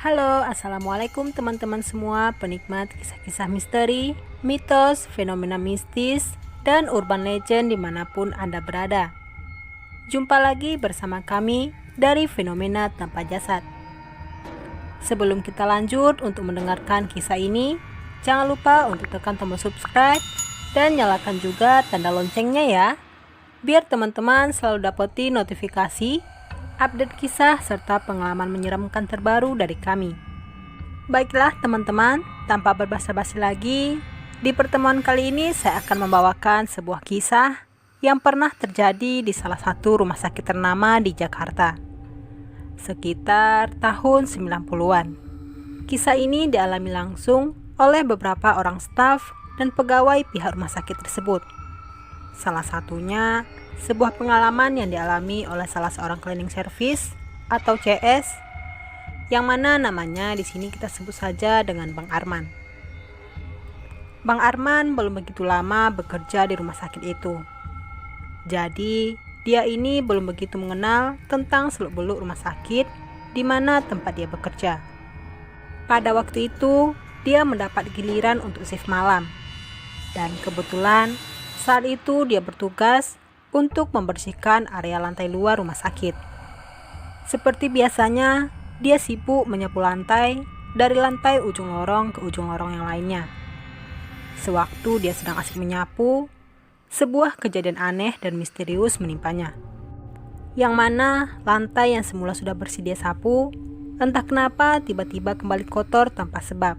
Halo, assalamualaikum teman-teman semua penikmat kisah-kisah misteri, mitos, fenomena mistis, dan urban legend dimanapun Anda berada. Jumpa lagi bersama kami dari Fenomena Tanpa Jasad. Sebelum kita lanjut untuk mendengarkan kisah ini, jangan lupa untuk tekan tombol subscribe dan nyalakan juga tanda loncengnya ya, biar teman-teman selalu dapetin notifikasi update kisah serta pengalaman menyeramkan terbaru dari kami. Baiklah teman-teman, tanpa berbasa-basi lagi, di pertemuan kali ini saya akan membawakan sebuah kisah yang pernah terjadi di salah satu rumah sakit ternama di Jakarta, sekitar tahun 90-an. Kisah ini dialami langsung oleh beberapa orang staf dan pegawai pihak rumah sakit tersebut. Salah satunya sebuah pengalaman yang dialami oleh salah seorang cleaning service atau CS, yang mana namanya di sini kita sebut saja dengan Bang Arman. Bang Arman belum begitu lama bekerja di rumah sakit itu. Jadi, dia ini belum begitu mengenal tentang seluk-beluk rumah sakit di mana tempat dia bekerja. Pada waktu itu, dia mendapat giliran untuk shift malam. Dan kebetulan saat itu dia bertugas untuk membersihkan area lantai luar rumah sakit. Seperti biasanya, dia sibuk menyapu lantai dari lantai ujung lorong ke ujung lorong yang lainnya. Sewaktu dia sedang asik menyapu, sebuah kejadian aneh dan misterius menimpanya. Yang mana lantai yang semula sudah bersih dia sapu, entah kenapa tiba-tiba kembali kotor tanpa sebab.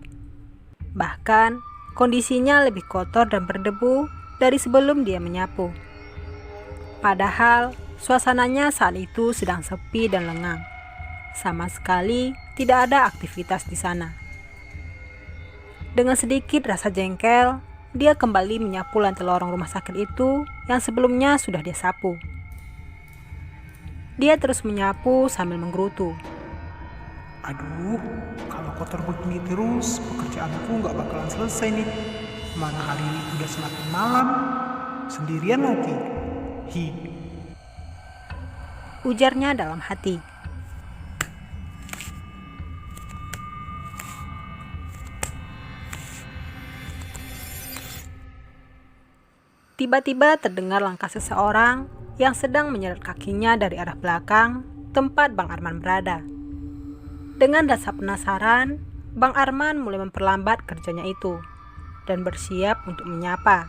Bahkan, kondisinya lebih kotor dan berdebu dari sebelum dia menyapu. Padahal suasananya saat itu sedang sepi dan lengang. Sama sekali tidak ada aktivitas di sana. Dengan sedikit rasa jengkel, dia kembali menyapu lantai lorong rumah sakit itu yang sebelumnya sudah dia sapu. Dia terus menyapu sambil menggerutu. Aduh, kalau kotor begini terus, pekerjaanku nggak bakalan selesai nih. Mana hari ini udah semakin malam, sendirian lagi. Ujarnya dalam hati. Tiba-tiba terdengar langkah seseorang yang sedang menyeret kakinya dari arah belakang tempat Bang Arman berada. Dengan rasa penasaran, Bang Arman mulai memperlambat kerjanya itu dan bersiap untuk menyapa.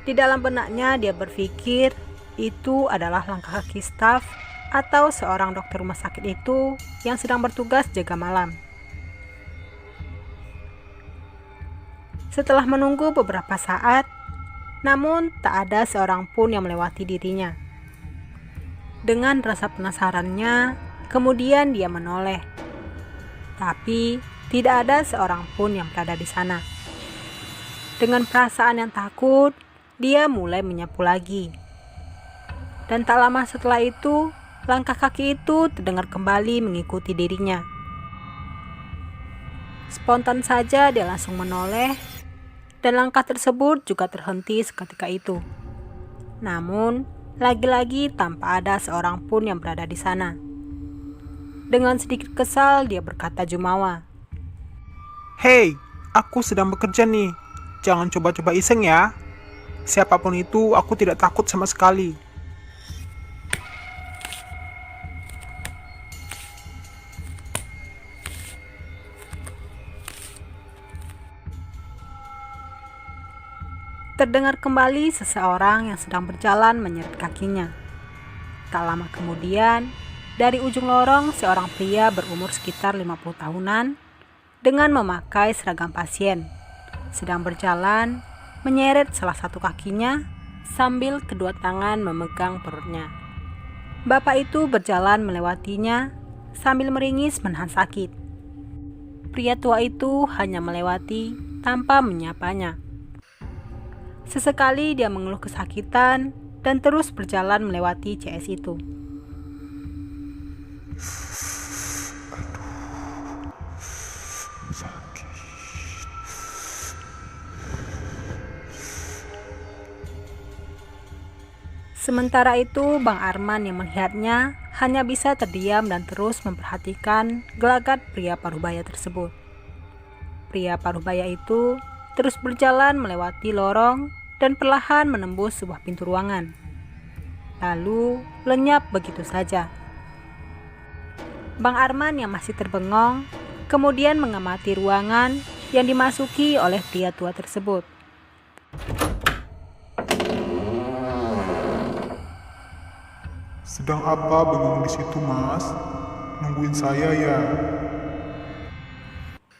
Di dalam benaknya dia berpikir itu adalah langkah kaki staf atau seorang dokter rumah sakit itu yang sedang bertugas jaga malam. Setelah menunggu beberapa saat, namun tak ada seorang pun yang melewati dirinya. Dengan rasa penasarannya, kemudian dia menoleh. Tapi tidak ada seorang pun yang berada di sana. Dengan perasaan yang takut, dia mulai menyapu lagi. Dan tak lama setelah itu, langkah kaki itu terdengar kembali mengikuti dirinya. Spontan saja dia langsung menoleh, dan langkah tersebut juga terhenti seketika itu. Namun, lagi-lagi tanpa ada seorang pun yang berada di sana. Dengan sedikit kesal, dia berkata jumawa. Hei, aku sedang bekerja nih. Jangan coba-coba iseng ya. Siapapun itu, aku tidak takut sama sekali. Terdengar kembali seseorang yang sedang berjalan menyeret kakinya. Tak lama kemudian, dari ujung lorong seorang pria berumur sekitar 50 tahunan dengan memakai seragam pasien sedang berjalan menyeret salah satu kakinya sambil kedua tangan memegang perutnya. Bapak itu berjalan melewatinya sambil meringis menahan sakit. Pria tua itu hanya melewati tanpa menyapanya. Sesekali dia mengeluh kesakitan dan terus berjalan melewati CS itu. Sementara itu, Bang Arman yang melihatnya hanya bisa terdiam dan terus memperhatikan gelagat pria paruhbaya tersebut. Pria paruhbaya itu terus berjalan melewati lorong dan perlahan menembus sebuah pintu ruangan. Lalu lenyap begitu saja. Bang Arman yang masih terbengong kemudian mengamati ruangan yang dimasuki oleh pria tua tersebut. Sedang apa bengong di situ, Mas? Nungguin saya ya?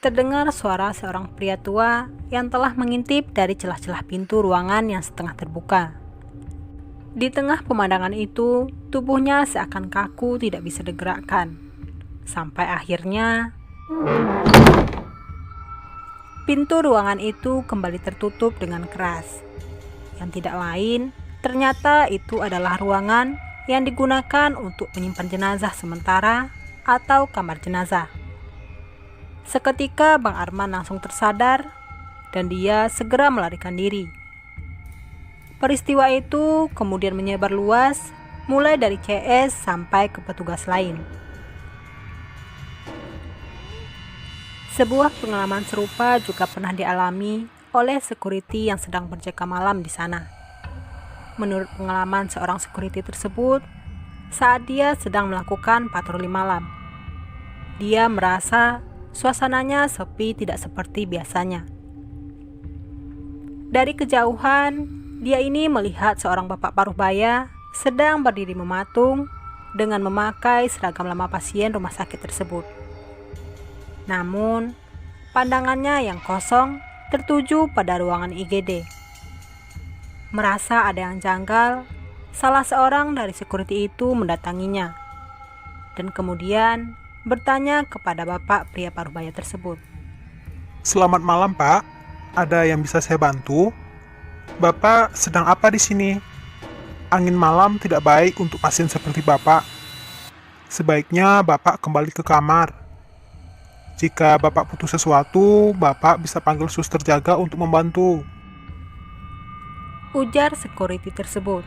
Terdengar suara seorang pria tua yang telah mengintip dari celah-celah pintu ruangan yang setengah terbuka. Di tengah pemandangan itu, tubuhnya seakan kaku tidak bisa digerakkan. Sampai akhirnya, pintu ruangan itu kembali tertutup dengan keras. Yang tidak lain, ternyata itu adalah ruangan yang digunakan untuk menyimpan jenazah sementara atau kamar jenazah. Seketika Bang Arman langsung tersadar dan dia segera melarikan diri. Peristiwa itu kemudian menyebar luas, mulai dari CS sampai ke petugas lain. Sebuah pengalaman serupa juga pernah dialami oleh security yang sedang berjaga malam di sana. Menurut pengalaman seorang security tersebut, saat dia sedang melakukan patroli malam, dia merasa suasananya sepi tidak seperti biasanya. Dari kejauhan, dia ini melihat seorang bapak paruhbaya sedang berdiri mematung dengan memakai seragam lama pasien rumah sakit tersebut. Namun, pandangannya yang kosong tertuju pada ruangan IGD. Merasa ada yang janggal, salah seorang dari security itu mendatanginya dan kemudian bertanya kepada bapak pria paruhbaya tersebut. Selamat malam, Pak. Ada yang bisa saya bantu? Bapak sedang apa di sini? Angin malam tidak baik untuk pasien seperti Bapak. Sebaiknya Bapak kembali ke kamar. Jika Bapak butuh sesuatu, Bapak bisa panggil suster jaga untuk membantu. Ujar security tersebut,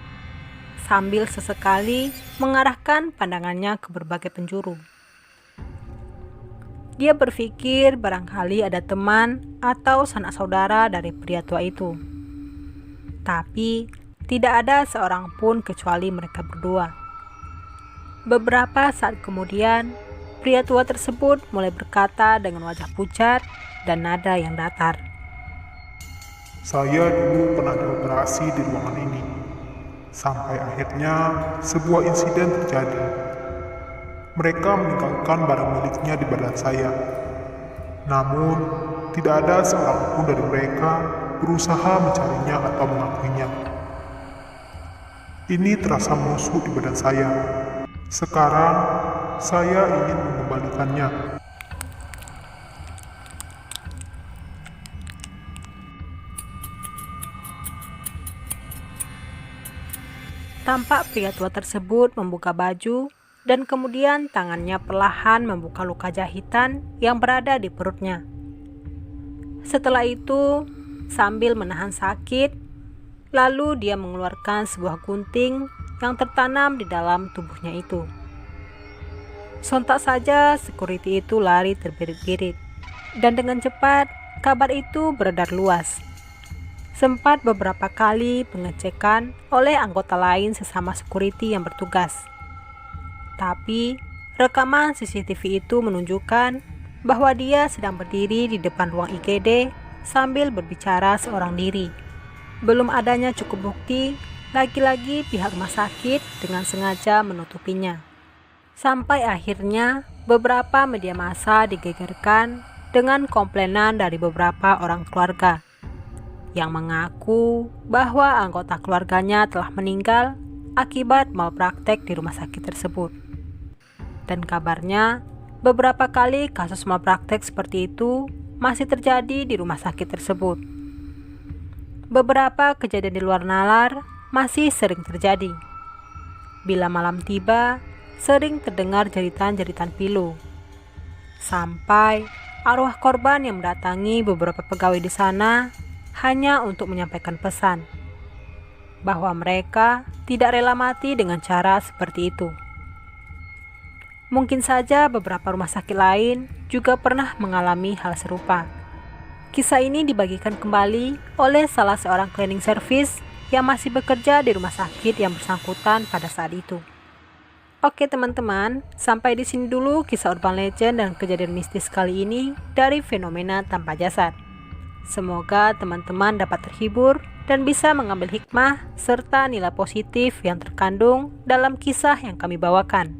sambil sesekali mengarahkan pandangannya ke berbagai penjuru. Dia berpikir barangkali ada teman atau sanak saudara dari pria tua itu. Tapi tidak ada seorang pun kecuali mereka berdua. Beberapa saat kemudian, pria tua tersebut mulai berkata dengan wajah pucat dan nada yang datar. Saya dulu pernah dioperasi di ruangan ini. Sampai akhirnya sebuah insiden terjadi. Mereka meninggalkan barang miliknya di badan saya. Namun, tidak ada seorang pun dari mereka berusaha mencarinya atau mengakuinya. Ini terasa menusuk di badan saya. Sekarang, saya ingin mengembalikannya. Tampak pria tua tersebut membuka baju dan kemudian tangannya perlahan membuka luka jahitan yang berada di perutnya. Setelah itu, sambil menahan sakit, lalu dia mengeluarkan sebuah gunting yang tertanam di dalam tubuhnya itu. Sontak saja security itu lari terbirit-birit, dan dengan cepat kabar itu beredar luas. Sempat beberapa kali pengecekan oleh anggota lain sesama security yang bertugas. Tapi rekaman CCTV itu menunjukkan bahwa dia sedang berdiri di depan ruang IGD sambil berbicara seorang diri. Belum adanya cukup bukti, lagi-lagi pihak rumah sakit dengan sengaja menutupinya. Sampai akhirnya beberapa media massa digegerkan dengan komplainan dari beberapa orang keluarga yang mengaku bahwa anggota keluarganya telah meninggal akibat malpraktek di rumah sakit tersebut. Dan kabarnya, beberapa kali kasus malpraktek seperti itu masih terjadi di rumah sakit tersebut. Beberapa kejadian di luar nalar masih sering terjadi. Bila malam tiba, sering terdengar jeritan-jeritan pilu. Sampai arwah korban yang mendatangi beberapa pegawai di sana hanya untuk menyampaikan pesan bahwa mereka tidak rela mati dengan cara seperti itu. Mungkin saja beberapa rumah sakit lain juga pernah mengalami hal serupa. Kisah ini dibagikan kembali oleh salah seorang cleaning service yang masih bekerja di rumah sakit yang bersangkutan pada saat itu. Oke teman-teman, sampai di sini dulu kisah urban legend dan kejadian mistis kali ini dari fenomena tanpa jasad. Semoga teman-teman dapat terhibur dan bisa mengambil hikmah serta nilai positif yang terkandung dalam kisah yang kami bawakan.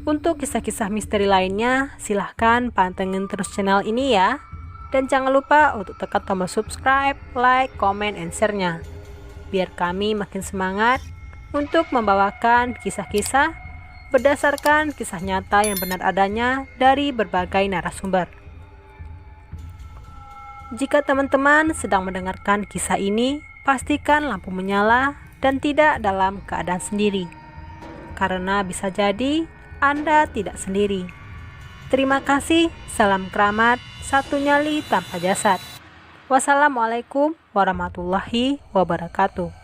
Untuk kisah-kisah misteri lainnya, silahkan pantengin terus channel ini ya. Dan jangan lupa untuk tekan tombol subscribe, like, comment, and share-nya. Biar kami makin semangat untuk membawakan kisah-kisah berdasarkan kisah nyata yang benar adanya dari berbagai narasumber. Jika teman-teman sedang mendengarkan kisah ini, pastikan lampu menyala dan tidak dalam keadaan sendiri. Karena bisa jadi Anda tidak sendiri. Terima kasih, salam keramat, satu nyali tanpa jasad. Wassalamualaikum warahmatullahi wabarakatuh.